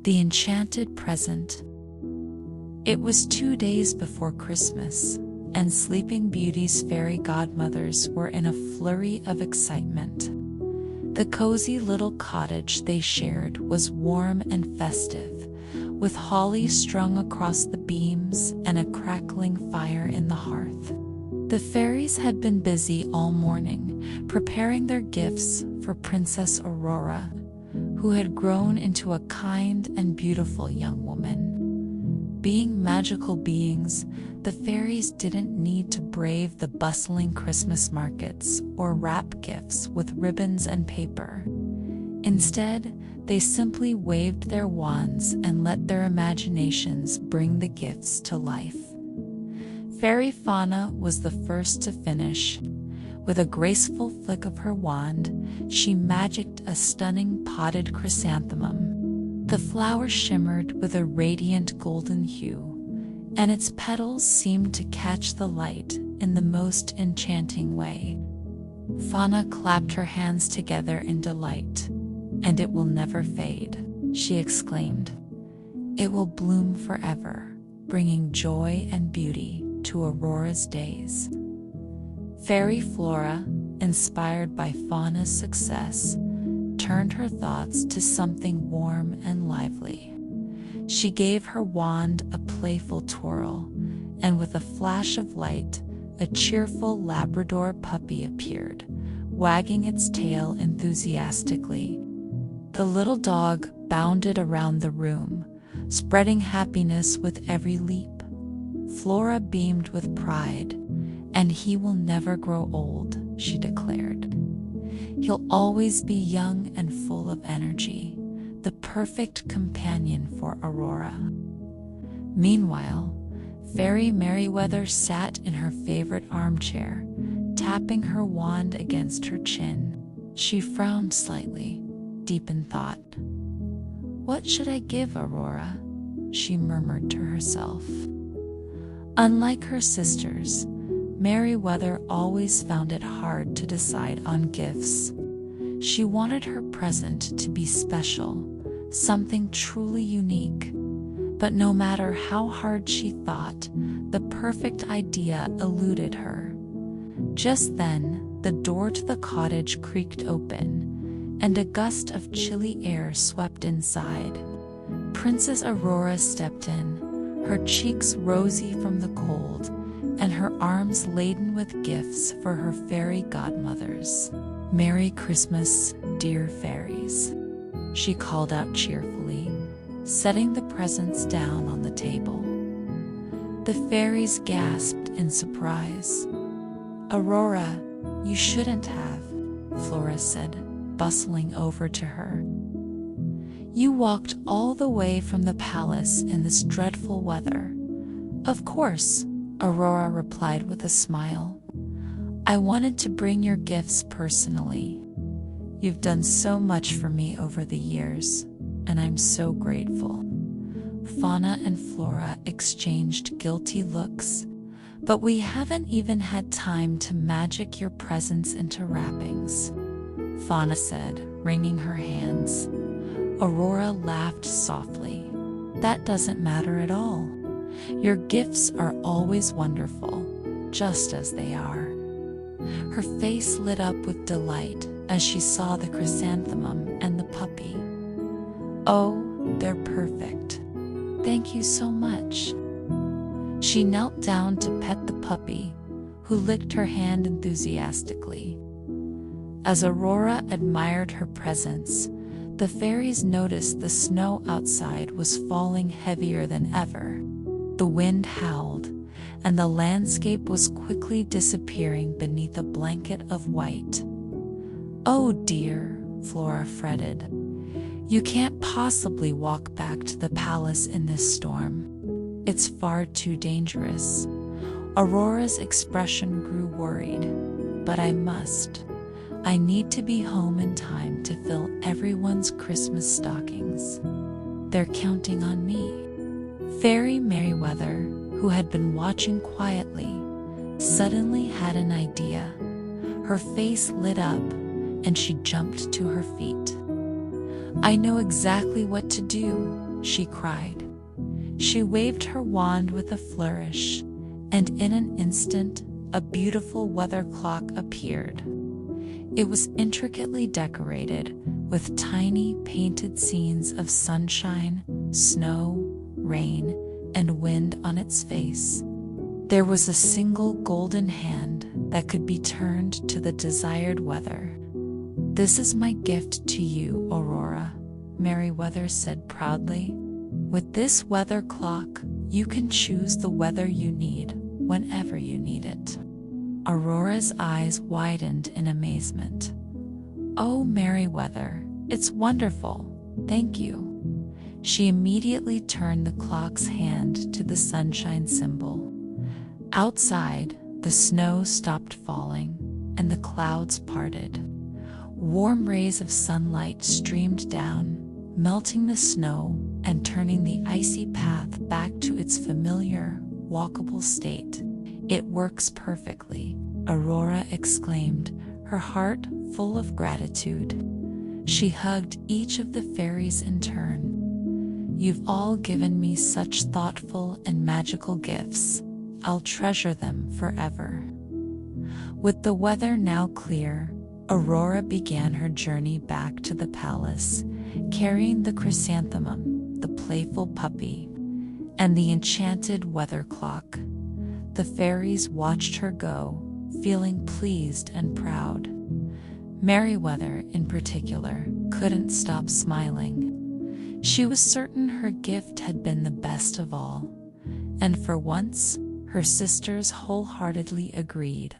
The Enchanted Present. It was 2 days before Christmas, and Sleeping Beauty's fairy godmothers were in a flurry of excitement. The cozy little cottage they shared was warm and festive, with holly strung across the beams and a crackling fire in the hearth. The fairies had been busy all morning, preparing their gifts for Princess Aurora, who had grown into a kind and beautiful young woman. Being magical beings, the fairies didn't need to brave the bustling Christmas markets or wrap gifts with ribbons and paper. Instead, they simply waved their wands and let their imaginations bring the gifts to life. Fairy Fauna was the first to finish. With a graceful flick of her wand, she magicked a stunning potted chrysanthemum. The flower shimmered with a radiant golden hue, and its petals seemed to catch the light in the most enchanting way. Fauna clapped her hands together in delight. "And it will never fade," she exclaimed. "It will bloom forever, bringing joy and beauty to Aurora's days." Fairy Flora, inspired by Fauna's success, turned her thoughts to something warm and lively. She gave her wand a playful twirl, and with a flash of light, a cheerful Labrador puppy appeared, wagging its tail enthusiastically. The little dog bounded around the room, spreading happiness with every leap. Flora beamed with pride. "And he will never grow old," she declared. "He'll always be young and full of energy, the perfect companion for Aurora." Meanwhile, Fairy Merryweather sat in her favorite armchair, tapping her wand against her chin. She frowned slightly, deep in thought. "What should I give Aurora?" she murmured to herself. Unlike her sisters, Merryweather always found it hard to decide on gifts. She wanted her present to be special, something truly unique. But no matter how hard she thought, the perfect idea eluded her. Just then, the door to the cottage creaked open, and a gust of chilly air swept inside. Princess Aurora stepped in, her cheeks rosy from the cold, and her arms laden with gifts for her fairy godmothers. "Merry Christmas, dear fairies," she called out cheerfully, setting the presents down on the table. The fairies gasped in surprise. "Aurora, you shouldn't have," Flora said, bustling over to her. "You walked all the way from the palace in this dreadful weather." "Of course," Aurora replied with a smile. "I wanted to bring your gifts personally. You've done so much for me over the years, and I'm so grateful." Fauna and Flora exchanged guilty looks. "But we haven't even had time to magic your presents into wrappings," Fauna said, wringing her hands. Aurora laughed softly. "That doesn't matter at all. Your gifts are always wonderful, just as they are." Her face lit up with delight as she saw the chrysanthemum and the puppy. "Oh, they're perfect. Thank you so much." She knelt down to pet the puppy, who licked her hand enthusiastically. As Aurora admired her presents, the fairies noticed the snow outside was falling heavier than ever. The wind howled, and the landscape was quickly disappearing beneath a blanket of white. "Oh dear," Flora fretted. "You can't possibly walk back to the palace in this storm. It's far too dangerous." Aurora's expression grew worried. "But I must. I need to be home in time to fill everyone's Christmas stockings. They're counting on me." Fairy Merryweather, who had been watching quietly, suddenly had an idea. Her face lit up, and she jumped to her feet. "I know exactly what to do," she cried. She waved her wand with a flourish, and in an instant, a beautiful weather clock appeared. It was intricately decorated with tiny painted scenes of sunshine, snow, rain, and wind on its face. There was a single golden hand that could be turned to the desired weather. "This is my gift to you, Aurora," Merryweather said proudly. "With this weather clock, you can choose the weather you need whenever you need it." Aurora's eyes widened in amazement. "Oh, Merryweather, it's wonderful. Thank you." She immediately turned the clock's hand to the sunshine symbol. Outside, the snow stopped falling, and the clouds parted. Warm rays of sunlight streamed down, melting the snow and turning the icy path back to its familiar, walkable state. "It works perfectly," Aurora exclaimed, her heart full of gratitude. She hugged each of the fairies in turn. "You've all given me such thoughtful and magical gifts. I'll treasure them forever." With the weather now clear, Aurora began her journey back to the palace, carrying the chrysanthemum, the playful puppy, and the enchanted weather clock. The fairies watched her go, feeling pleased and proud. Merryweather, in particular, couldn't stop smiling. She was certain her gift had been the best of all, and for once, her sisters wholeheartedly agreed.